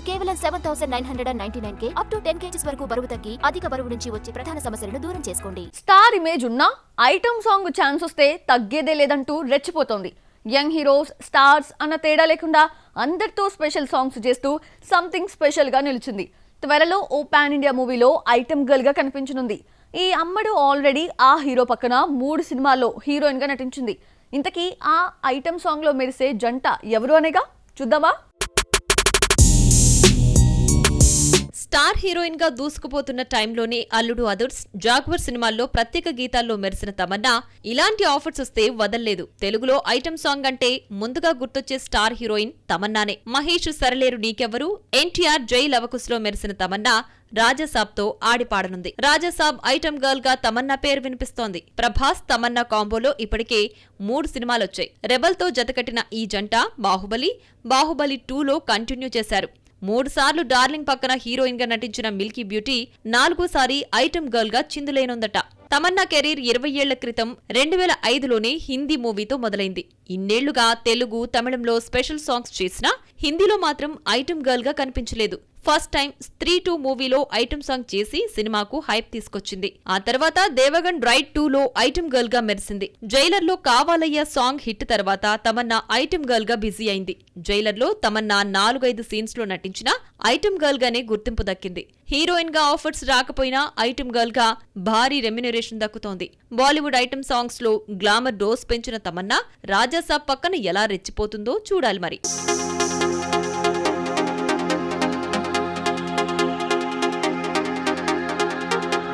కేవలం 7,999K up to 10 kgs వరకు బరువు తగ్గి అధిక బరువు నుంచి వచ్చే ప్రధాన సమస్యలను దూరం చేసుకోండి. స్టార్ ఇమేజ్ ఉన్నా ఐటమ్ సాంగ్ ఛాన్స్ వస్తే తగ్గేదే లేదంటూ రెచ్చిపోతోంది. యంగ్ హీరోస్, స్టార్స్ అన్న తేడా లేకుండా అందరితో స్పెషల్ సాంగ్స్ చేస్తూ సంథింగ్ స్పెషల్ గా నిలిచింది. త్వరలో ఓ పాన్ ఇండియా మూవీలో ఐటమ్ గర్ల్ గా కనిపించనుంది. ఈ అమ్మడు ఆల్రెడీ ఆ హీరో పక్కన 3 సినిమాల్లో హీరోయిన్ గా నటించింది. ఇంతకీ ఆ ఐటమ్ సాంగ్ లో మెరిసే జంట ఎవరు అనేగా చూద్దామా? స్టార్ హీరోయిన్ గా దూసుకుపోతున్న టైంలోనే అల్లుడు అదుర్స్, జాగ్వర్ సినిమాల్లో ప్రత్యేక గీతాల్లో మెరిసిన తమన్నా ఇలాంటి ఆఫర్స్ వస్తే వదల్లేదు. తెలుగులో ఐటమ్ సాంగ్ అంటే ముందుగా గుర్తొచ్చే స్టార్ హీరోయిన్ తమన్నానే. మహేష్ సరలేరు నీకెవ్వరు, ఎన్టీఆర్ జై లవకుశ్ లో మెరిసిన తమన్నా రాజాసాబ్ తో ఆడిపాడనుంది. రాజాసాబ్ ఐటమ్ గర్ల్ గా తమన్నా పేరు వినిపిస్తోంది. ప్రభాస్, తమన్నా కాంబోలో ఇప్పటికే 3 సినిమాలొచ్చాయి. రెబల్ తో జతకట్టిన ఈ జంట బాహుబలి 2లో కంటిన్యూ చేశారు. 3 సార్లు డార్లింగ్ పక్కన హీరోయిన్ గా నటించిన మిల్కీ బ్యూటీ 4సారి ఐటమ్ గర్ల్ గా చిందులేనుందట. తమన్నా కెరీర్ 20 ఏళ్ల క్రితం 2005లోనే హిందీ మూవీతో మొదలైంది. ఇన్నేళ్లుగా తెలుగు, తమిళంలో స్పెషల్ సాంగ్స్ చేసినా హిందీలో మాత్రం ఐటమ్ గర్ల్ గా కనిపించలేదు. ఫస్ట్ టైం స్త్రీ 2 మూవీలో ఐటమ్ సాంగ్ చేసి సినిమాకు హైప్ తీసుకొచ్చింది. ఆ తర్వాత దేవగన్ రైడ్ 2లో ఐటమ్ గర్ల్ గా మెరిసింది. జైలర్లో కావాలయ్య సాంగ్ హిట్ తర్వాత తమన్నా ఐటమ్ గర్ల్ గా బిజీ అయింది. జైలర్లో తమన్నా 4-5 సీన్స్ లో నటించినా ఐటమ్ గర్ల్ గానే గుర్తింపు దక్కింది. హీరోయిన్ గా ఆఫర్స్ రాకపోయినా ఐటమ్ గర్ల్ గా భారీ రెమ్యునరేషన్ దక్కుతోంది. బాలీవుడ్ ఐటమ్ సాంగ్స్ లో గ్లామర్ డోస్ పెంచిన తమన్నా రాజాసాబ్ పక్కన ఎలా రెచ్చిపోతుందో చూడాలి మరి.